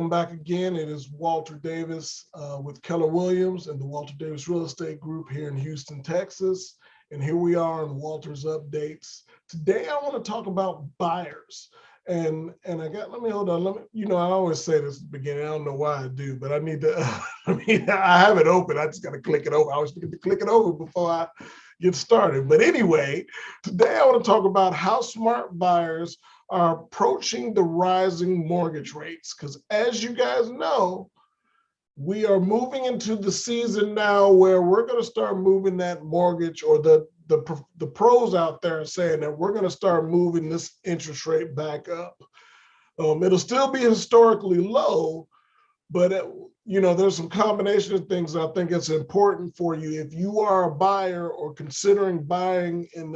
welcome back again. It is Walter Davis with Keller Williams and the Walter Davis Real Estate Group here in Houston, Texas. And here we are on Walter's Updates. Today I want to talk about buyers. And let me hold on. I always say this at the beginning. I don't know why I do, but I need to, I have it open. I just got to click it over. I always forget to click it over before I get started. But anyway, today I want to talk about how smart buyers are approaching the rising mortgage rates. Because as you guys know, we are moving into the season now where we're going to start moving that mortgage, or the pros out there are saying that we're going to start moving this interest rate back up. It'll still be historically low, but there's some combination of things I think it's important for you if you are a buyer or considering buying in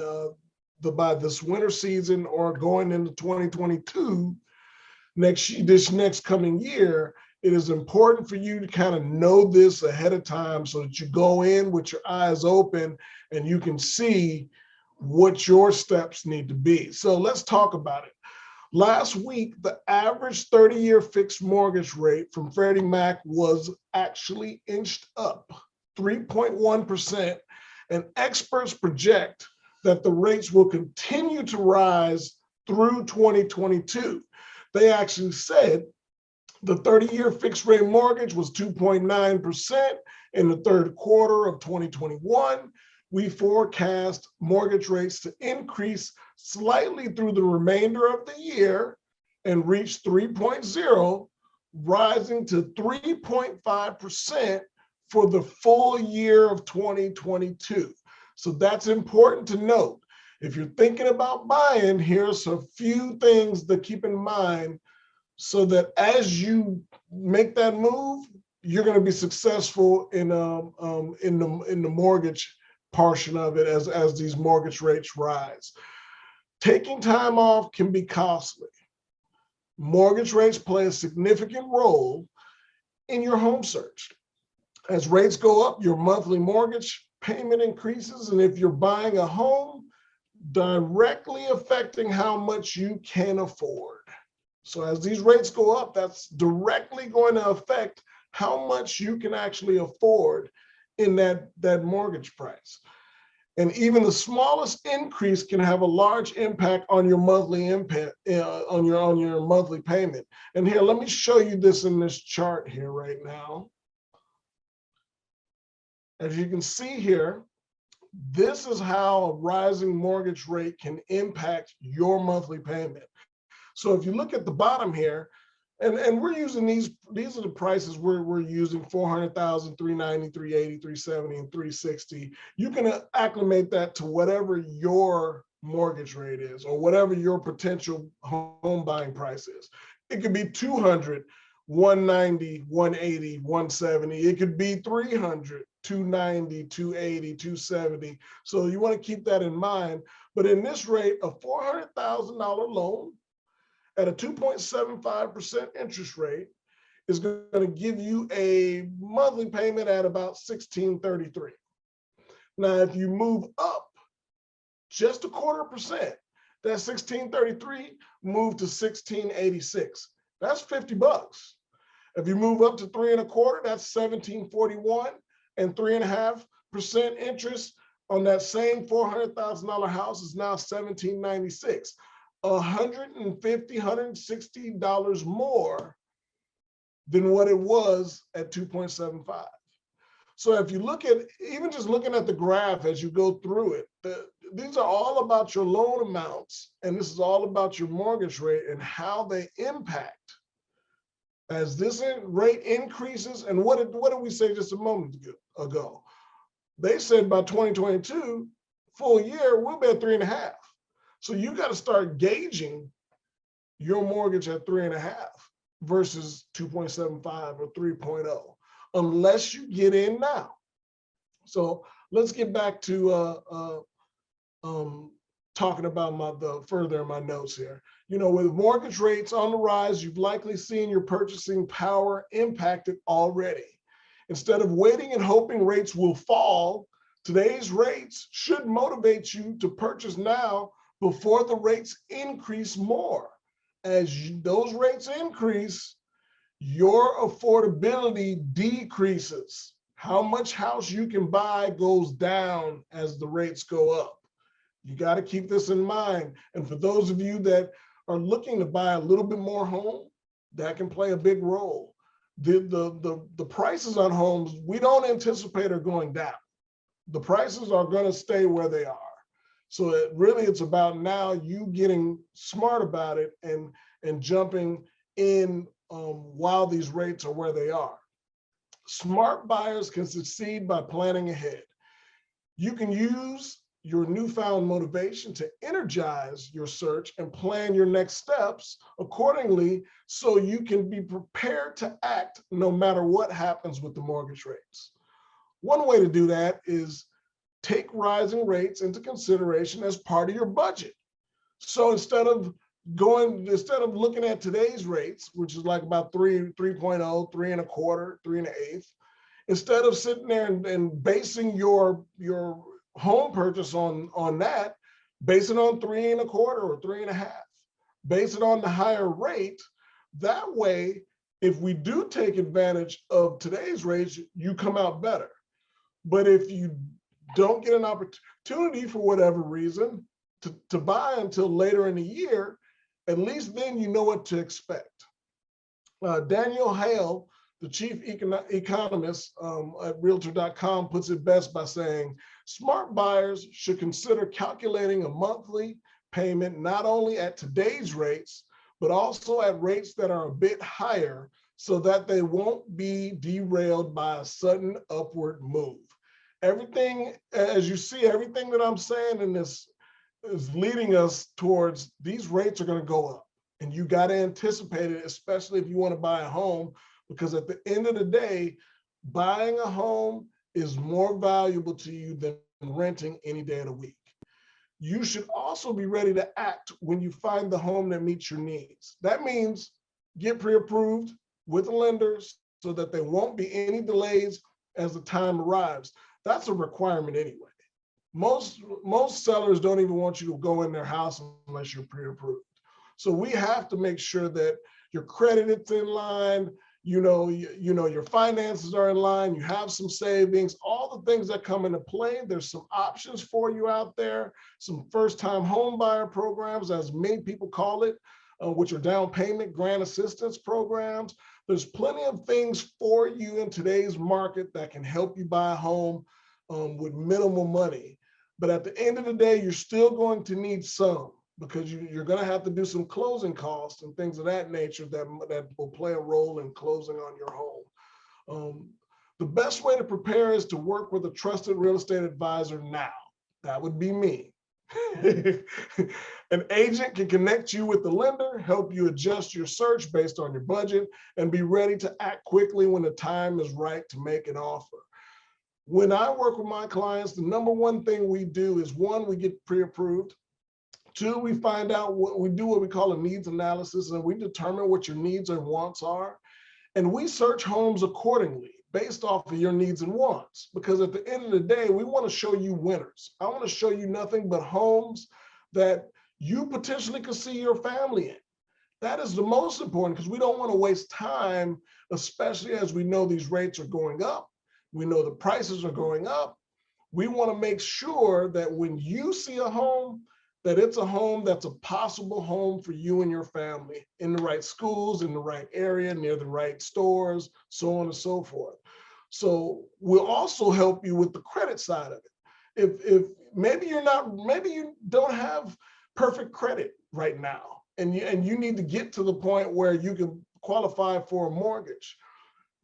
by this winter season or going into 2022 this next coming year. It is important for you to kind of know this ahead of time so that you go in with your eyes open and you can see what your steps need to be. So let's talk about it. Last week, the average 30-year fixed mortgage rate from Freddie Mac was actually inched up 3.1%, and experts project that the rates will continue to rise through 2022. They actually said the 30-year fixed rate mortgage was 2.9% in the third quarter of 2021. We forecast mortgage rates to increase slightly through the remainder of the year and reach 3.0, rising to 3.5% for the full year of 2022. So that's important to note. If you're thinking about buying, here's a few things to keep in mind so that as you make that move, you're going to be successful in the mortgage portion of it as these mortgage rates rise. Taking time off can be costly. Mortgage rates play a significant role in your home search. As rates go up, your monthly mortgage payment increases, and if you're buying a home, directly affecting how much you can afford. So as these rates go up, that's directly going to affect how much you can actually afford in that mortgage price. And even the smallest increase can have a large impact on your monthly on your monthly payment. And here, let me show you this in this chart here right now. As you can see here, this is how a rising mortgage rate can impact your monthly payment. So if you look at the bottom here, and we're using these are the prices we're using: 400,000, 390, 380, 370, and 360. You can acclimate that to whatever your mortgage rate is or whatever your potential home buying price is. It could be 200, 190, 180, 170. It could be 300, 290, 280, 270. So you want to keep that in mind. But in this rate, a $400,000 loan at a 2.75% interest rate is going to give you a monthly payment at about $1,633. Now, if you move up just 0.25%, that $1,633 moved to $1,686. That's $50. If you move up to 3 1/4, that's $1,741, and 3.5% interest on that same $400,000 house is now $1,796. $150, $160 more than what it was at 2.75. So if you look at, even just looking at the graph as you go through it, these are all about your loan amounts, and this is all about your mortgage rate and how they impact as this rate increases. And what did we say just a moment ago? They said by 2022, full year, we'll be at 3.5. So you got to start gauging your mortgage at 3.5 versus 2.75 or 3.0, unless you get in now. So let's get back to talking about further in my notes here. With mortgage rates on the rise, you've likely seen your purchasing power impacted already. Instead of waiting and hoping rates will fall, today's rates should motivate you to purchase now before the rates increase more. As those rates increase, your affordability decreases. How much house you can buy goes down as the rates go up. You got to keep this in mind. And for those of you that are looking to buy a little bit more home, that can play a big role. The prices on homes, we don't anticipate are going down. The prices are going to stay where they are. So it's about now you getting smart about it and jumping in while these rates are where they are. Smart buyers can succeed by planning ahead. You can use your newfound motivation to energize your search and plan your next steps accordingly so you can be prepared to act no matter what happens with the mortgage rates. One way to do that is take rising rates into consideration as part of your budget. So instead of looking at today's rates, which is like about 3.0, 3.25, 3.125, instead of sitting there and basing your home purchase on that, base it on 3.25 or 3.5, base it on the higher rate. That way, if we do take advantage of today's rates, you come out better. But if you don't get an opportunity for whatever reason to buy until later in the year, at least then you know what to expect. Daniel Hale, the chief economist at Realtor.com, puts it best by saying, smart buyers should consider calculating a monthly payment not only at today's rates, but also at rates that are a bit higher so that they won't be derailed by a sudden upward move. Everything, as you see, everything that I'm saying in this is leading us towards these rates are going to go up. And you got to anticipate it, especially if you want to buy a home, because at the end of the day, buying a home is more valuable to you than renting any day of the week. You should also be ready to act when you find the home that meets your needs. That means get pre-approved with the lenders so that there won't be any delays as the time arrives. That's a requirement anyway. Most sellers don't even want you to go in their house unless you're pre-approved. So we have to make sure that your credit is in line, your finances are in line, you have some savings, all the things that come into play. There's some options for you out there, some first-time home buyer programs, as many people call it, which are down payment grant assistance programs. There's plenty of things for you in today's market that can help you buy a home with minimal money. But at the end of the day, you're still going to need some, because you're going to have to do some closing costs and things of that nature that will play a role in closing on your home. The best way to prepare is to work with a trusted real estate advisor now. That would be me. An agent can connect you with the lender, help you adjust your search based on your budget, and be ready to act quickly when the time is right to make an offer. When I work with my clients, the number one thing we do is, one, we get pre-approved. Two, we find out what we call a needs analysis, and we determine what your needs and wants are. And we search homes accordingly based off of your needs and wants, because at the end of the day, we want to show you winners. I want to show you nothing but homes that you potentially could see your family in. That is the most important, because we don't want to waste time, especially as we know these rates are going up. We know the prices are going up. We want to make sure that when you see a home, that it's a home that's a possible home for you and your family, in the right schools, in the right area, near the right stores, so on and so forth. So we'll also help you with the credit side of it. If maybe you don't have perfect credit right now, and you need to get to the point where you can qualify for a mortgage.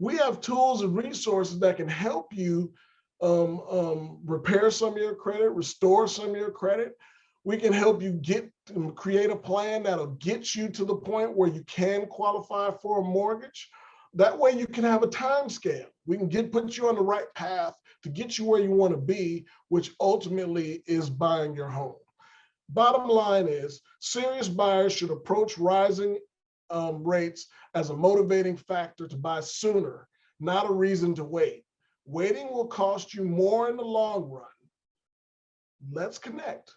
We have tools and resources that can help you repair some of your credit, restore some of your credit. We can help you create a plan that'll get you to the point where you can qualify for a mortgage. That way you can have a time scale. We can put you on the right path to get you where you want to be, which ultimately is buying your home. Bottom line is, serious buyers should approach rising rates as a motivating factor to buy sooner, not a reason to wait. Waiting will cost you more in the long run. Let's connect.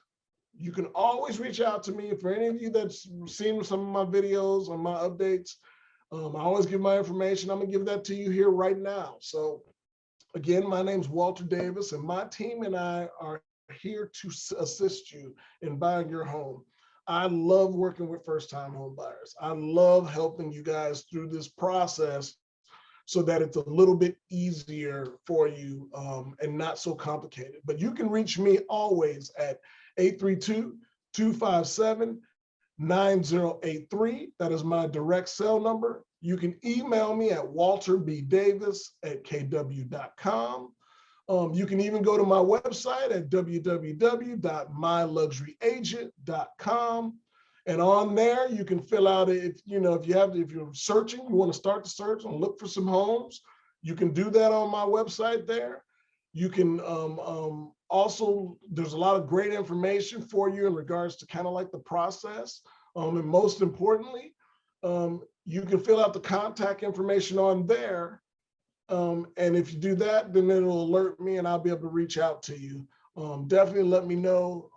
You can always reach out to me. For any of you that's seen some of my videos or my updates, I always give my information. I'm gonna give that to you here right now. So again, my name's Walter Davis, and my team and I are here to assist you in buying your home. I love working with first-time home buyers. I love helping you guys through this process so that it's a little bit easier for you and not so complicated. But you can reach me always at 832-257-9083. That is my direct cell number. You can email me at walterbdavis@kw.com. You can even go to my website at www.myluxuryagent.com. And on there, you can fill out if you're searching, you want to start the search and look for some homes, you can do that on my website there. You can also, there's a lot of great information for you in regards to kind of like the process. And most importantly, you can fill out the contact information on there. And if you do that, then it'll alert me and I'll be able to reach out to you. Definitely let me know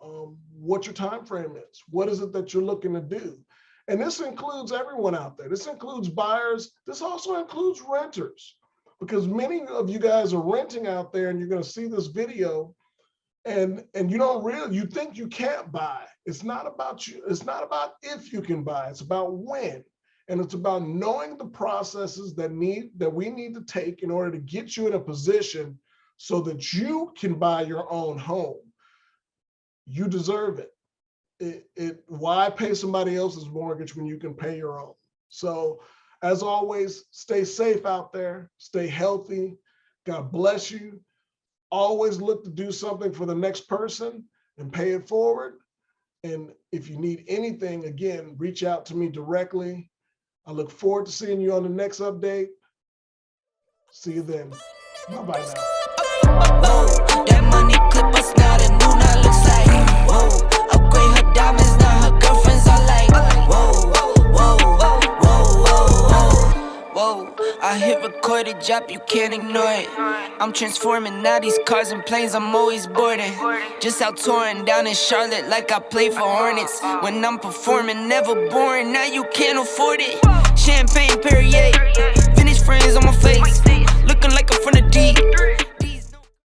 what your time frame is. What is it that you're looking to do? And this includes everyone out there. This includes buyers. This also includes renters, because many of you guys are renting out there, and you're going to see this video and you think you can't buy. It's not about you. It's not about if you can buy. It's about when. And it's about knowing the processes that we need to take in order to get you in a position so that you can buy your own home. You deserve it. Why pay somebody else's mortgage when you can pay your own? So as always, stay safe out there, stay healthy. God bless you. Always look to do something for the next person and pay it forward. And if you need anything, again, reach out to me directly. I look forward to seeing you on the next update. See you then. Bye-bye now. Whoa, that money clip us now, the new now looks like. Whoa, upgrade her diamonds, now her girlfriends are like. Whoa, whoa, whoa, whoa, whoa. I hit recorded, drop, you can't ignore it. I'm transforming now these cars and planes, I'm always boarding. Just out touring down in Charlotte like I play for Hornets. When I'm performing, never boring, now you can't afford it. Champagne Perrier, vintage friends on my face, looking like I'm from the deep.